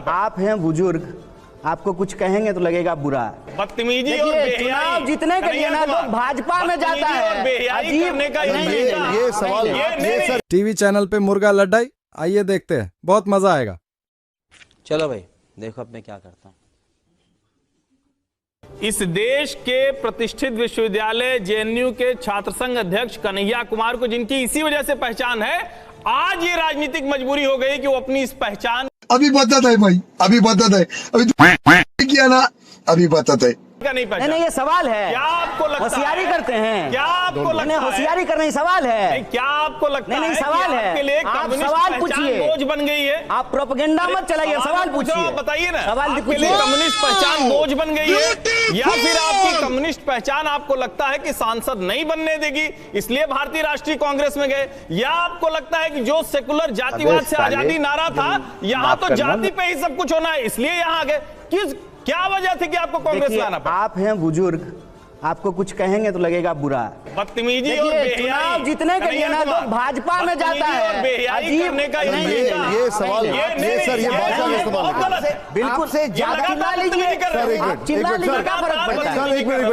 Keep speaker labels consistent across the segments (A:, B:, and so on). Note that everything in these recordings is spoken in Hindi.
A: आप हैं बुजुर्ग, आपको कुछ कहेंगे तो लगेगा बुरा।
B: बदतमीजी और
A: चुनाव जीतने के लिए ना लोग भाजपा में जाता है।
C: ये सवाल
D: टीवी चैनल पे मुर्गा लड़ाई, आइए देखते हैं, बहुत मजा आएगा।
E: चलो भाई देखो अब मैं क्या करता हूँ।
B: इस देश के प्रतिष्ठित विश्वविद्यालय जेएनयू के छात्र संघ अध्यक्ष कन्हैया कुमार को, जिनकी इसी वजह से पहचान है, आज ये राजनीतिक मजबूरी हो गई कि वो अपनी इस पहचान
C: अभी बताता है भाई, अभी बताता है, अभी किया ना, अभी बताता है।
A: नहीं, ये सवाल है।
B: क्या आपको लगता है
A: होशियारी करते हैं?
B: क्या आपको लगता है
A: होशियारी करना ही सवाल है?
B: क्या आपको लगता है?
A: नहीं, सवाल है।
B: आपके लिए
A: आप सवाल पूछिए,
B: बोझ बन गई है।
A: आप प्रोपेगेंडा मत चलाइए, सवाल पूछिए।
B: बताइए ना,
A: सवाल
B: आपके लिए कम्युनिस्ट पहचान बोझ बन गई है, या फिर आपकी कम्युनिस्ट पहचान आपको लगता है कि सांसद नहीं बनने देगी, इसलिए भारतीय राष्ट्रीय कांग्रेस में गए, या आपको लगता है कि जो सेकुलर जातिवाद से आजादी नारा था, यहाँ तो जाति पे ही सब कुछ होना है, इसलिए यहाँ गए? क्या वजह थी कि आपको कांग्रेस में आना पड़ा?
A: आप हैं बुजुर्ग, आपको कुछ कहेंगे तो लगेगा बुरा।
B: बदतमीजी और
A: चुनाव जीतने के लिए ना लोग भाजपा में जाता है।
C: ये सवाल ये भाषा का इस्तेमाल है।
A: बिल्कुल से चिल्ला लीजिए, चिल्ला लीजिए, क्या फर्क पड़ता है?
C: एक मिनट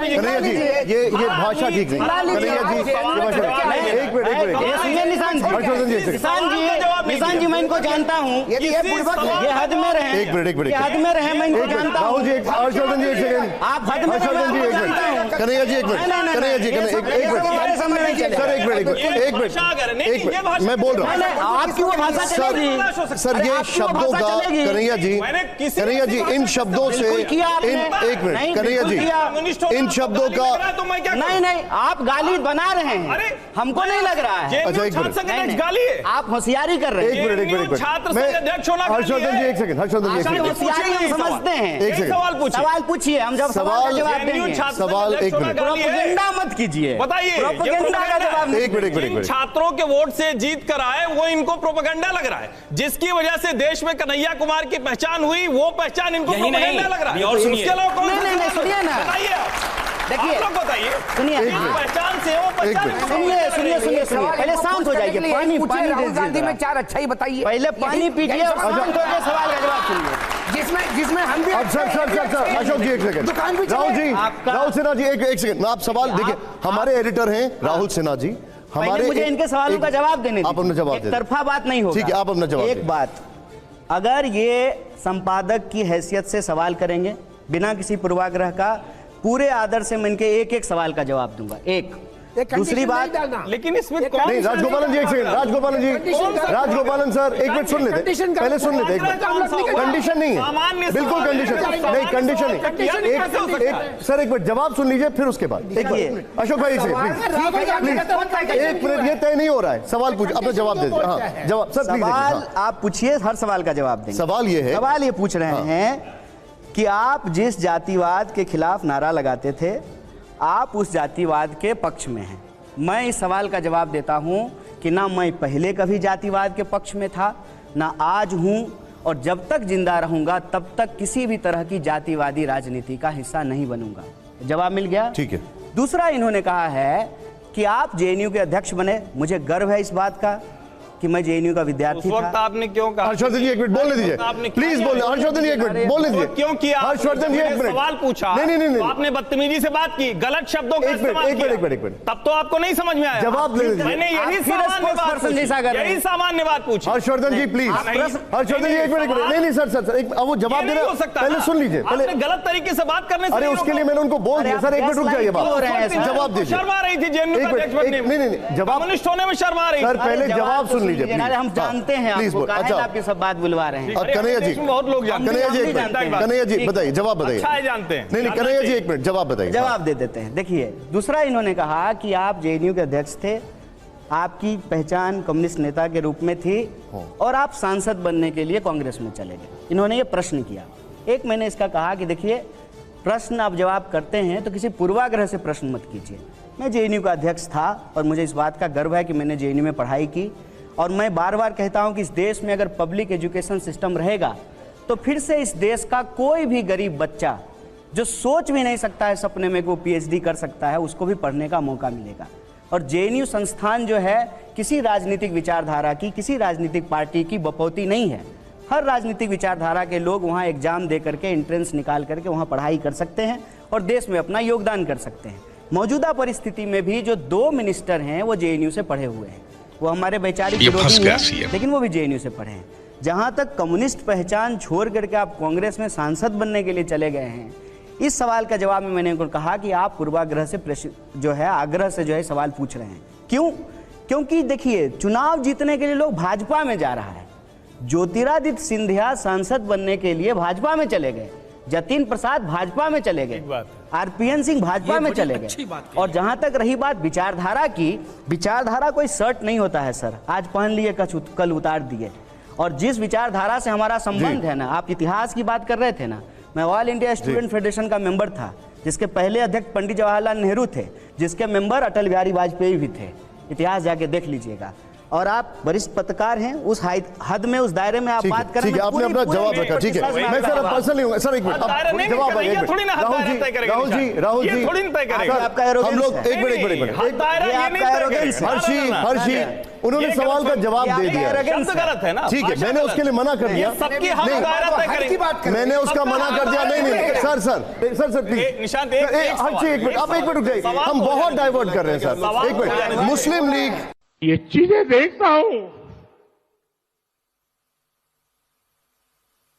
C: कन्हैया जी, ये भाषा ठीक नहीं। कन्हैया जी एक मिनट
A: निशान जी, मैं इनको जानता हूँ, ये हद में रहे,
C: एक मिनट
A: हद में रहे, मैं इनको जानता हूँ।
C: राहुल जी, हर्षवर्धन जी एक सेकंड,
A: आप हद में
C: कन्हैया जी एक मिनट, कन्हैया जी एक मिनट, मैं बोल रहा हूँ सर, ये शब्दों का कन्हैया जी इन शब्दों से एक मिनट कन्हैया जी इन शब्दों का
A: नहीं, आप गाली बना रहे हैं, हमको नहीं लग रहा है।
C: अच्छा एक मिनट,
A: गाली आप होशियारी कर रहे हैं।
C: एक मिनट हर्षवर्धन जी एक सेकंड, हर्षवर्धन जी
A: होशियारी हम समझते हैं।
C: एक सेकंड,
A: सवाल पूछिए, हम जब सवाल
C: सवाल एक मिनट,
A: प्रोपेगेंडा मत कीजिए,
B: बताइए
A: प्रोपेगेंडा का जवाब।
C: एक मिनट
B: छात्रों के वोट से जीत कर आए, वो इनको प्रोपेगेंडा लग रहा है, जिसकी वजह से देश में कन्हैया कुमार की पहचान हुई, वो पहचान इनको प्रोपेगेंडा लग रहा है। और उसके अलावा कौन?
A: नहीं, सुनिए ना,
B: बताइए,
A: देखिए,
B: बताइए,
A: सुनिए,
B: पहचान से वो पहचान,
A: सुनिए, पहले शांत हो जाइए, पानी
F: राहुल गांधी में चार अच्छा ही बताइए,
A: पहले पानी पीजिए और शांत होकर सवाल का जवाब सुनिए।
F: जिसमें हम भी
C: सर अशोक जी एक सेकंड, राहुल सिन्हा जी एक सेकंड, आप सवाल देखिए, हमारे एडिटर हैं राहुल सिन्हा जी, हमारे
A: मुझे इनके सवालों का जवाब देने
C: आप अपना जवाब
A: एक तरफा बात नहीं होगा।
C: ठीक है, आप अपना जवाब
A: एक बात, अगर ये संपादक की हैसियत से सवाल करेंगे बिना किसी पूर्वाग्रह का, पूरे आदर से मैं इनके एक सवाल का जवाब दूंगा। एक दूसरी बात,
B: लेकिन इसमें
C: नहीं, राजगोपालन जी एक सेकंड, राजगोपालन सर एक मिनट सुन लेते, पहले सुन लेते, एक मिनट, कंडीशन नहीं है, बिल्कुल कंडीशन नहीं, कंडीशन नहीं, एक सर एक मिनट जवाब सुन लीजिए, फिर उसके बाद अशोक भाई एक मिनट, ये तय नहीं हो रहा है, सवाल पूछ, अपना जवाब दे दीजिए। हाँ जवाब सर,
A: सवाल आप पूछिए, हर सवाल का जवाब देंगे।
C: सवाल ये है,
A: सवाल ये पूछ रहे हैं कि आप जिस जातिवाद के खिलाफ नारा लगाते थे, आप उस जातिवाद के पक्ष में हैं। मैं इस सवाल का जवाब देता हूं कि ना मैं पहले कभी जातिवाद के पक्ष में था, ना आज हूं, और जब तक जिंदा रहूंगा तब तक किसी भी तरह की जातिवादी राजनीति का हिस्सा नहीं बनूंगा। जवाब मिल गया?
C: ठीक है।
A: दूसरा, इन्होंने कहा है कि आप जेएनयू के अध्यक्ष बने, मुझे गर्व है इस बात का कि मैं जेएनयू का विद्यार्थी था।
B: उस वक्त आपने क्यों कहा?
C: हर्षवर्धन जी एक मिनट बोलने दीजिए, प्लीज बोलने, हर्षवर्धन जी एक मिनट बोलने दीजिए।
B: क्यों किया?
C: हर्षवर्धन जी एक मिनट,
B: सवाल पूछा,
C: नहीं,
B: आपने बदतमीजी से बात की, गलत शब्दों का इस्तेमाल किया, एक मिनट, तब तो आपको नहीं समझ में आया।
C: जवाब ले लीजिए,
B: मैंने यही सामान्य बात पूछी।
C: हर्षवर्धन जी प्लीज, हर्षवर्धन जी एक मिनट, नहीं सर वो जवाब दे रहे हो, पहले सुन लीजिए, पहले
B: गलत तरीके से बात करने से,
C: अरे उसके लिए मैंने उनको बोल दिया सर, एक मिनट रुक जाइए, जवाब दीजिए।
B: शर्मा रही थी जेएनयू का अध्यक्ष बनने में,
C: नहीं जवाब,
B: कम्युनिस्ट होने में शर्मा रही,
C: सर पहले जवाब सुन लीजिए,
A: हम जानते हैं आपको, काहे आपकी सब बात बुलवा रहे हैं।
C: कन्हैया जी,
B: बहुत लोग जानते हैं।
C: कन्हैया जी बताइए, जवाब बताइए।
B: अच्छा है, जानते हैं।
C: नहीं कन्हैया जी एक मिनट जवाब बताइए।
A: जवाब दे देते हैं। देखिए, दूसरा इन्होंने कहा कि आप जेएनयू के अध्यक्ष थे, आपकी पहचान कम्युनिस्ट नेता के रूप में थी और आप सांसद बनने के लिए कांग्रेस में चले गए। इन्होंने ये प्रश्न किया। एक मैंने इसका कहा कि देखिए, प्रश्न आप जवाब करते हैं तो किसी पूर्वाग्रह से प्रश्न मत कीजिए। मैं जेएनयू का अध्यक्ष था और मुझे इस बात का गर्व है कि मैंने जेएनयू में पढ़ाई की, और मैं बार बार कहता हूं कि इस देश में अगर पब्लिक एजुकेशन सिस्टम रहेगा तो फिर से इस देश का कोई भी गरीब बच्चा जो सोच भी नहीं सकता है सपने में कि वो पीएचडी कर सकता है, उसको भी पढ़ने का मौका मिलेगा। और जेएनयू संस्थान जो है किसी राजनीतिक विचारधारा की, किसी राजनीतिक पार्टी की बपौती नहीं है। हर राजनीतिक विचारधारा के लोग वहाँ एग्जाम दे करके, एंट्रेंस निकाल करके वहाँ पढ़ाई कर सकते हैं और देश में अपना योगदान कर सकते हैं। मौजूदा परिस्थिति में भी जो 2 मिनिस्टर हैं वो जेएनयू से पढ़े हुए हैं, वो हमारे वैचारिक विरोधी हैं, लेकिन वो भी जेएनयू से पढ़े हैं। जहाँ तक कम्युनिस्ट पहचान छोड़ करके आप कांग्रेस में सांसद बनने के लिए चले गए हैं, इस सवाल का जवाब में मैंने उनको कहा कि आप पूर्वाग्रह से जो है, आग्रह से जो है सवाल पूछ रहे हैं। क्यों? क्योंकि देखिए, चुनाव जीतने के लिए लोग भाजपा में जा रहा है। ज्योतिरादित्य सिंधिया सांसद बनने के लिए भाजपा में चले गए, जतिन प्रसाद भाजपा में चले गए, आरपीएन सिंह भाजपा में चले गए। और जहां तक रही बात विचारधारा की, विचारधारा कोई शर्ट नहीं होता है सर, आज पहन लिए कल उतार दिए। और जिस विचारधारा से हमारा संबंध है ना, आप इतिहास की बात कर रहे थे ना, मैं ऑल इंडिया स्टूडेंट फेडरेशन का मेंबर था, जिसके पहले अध्यक्ष पंडित जवाहरलाल नेहरू थे, जिसके मेंबर अटल बिहारी वाजपेयी भी थे। इतिहास जाके देख लीजिएगा। और आप वरिष्ठ पत्रकार हैं, उस हद में, उस दायरे में आप बात करें।
C: ठीक है, आपने अपना जवाब रखा, ठीक है। मैं सर पर्सनल नहीं हूँ सर, एक मिनट जवाब राहुल जी, हम लोग एक मिनट हर्षी उन्होंने सवाल का जवाब दे दिया,
B: गलत है ना,
C: ठीक है, मैंने उसके लिए मना कर दिया, मैंने उसका मना कर दिया। नहीं सर प्लीज
B: निशांत,
C: हर्षी एक मिनट, आप एक मिनट रुक जाइए, हम बहुत डाइवर्ट कर रहे हैं सर, एक मिनट। मुस्लिम लीग,
G: ये चीजें देखता हूं,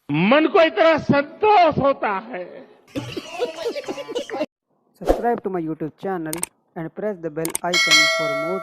G: मन को इतना संतोष होता है।
H: Subscribe to my YouTube channel and press the bell icon for more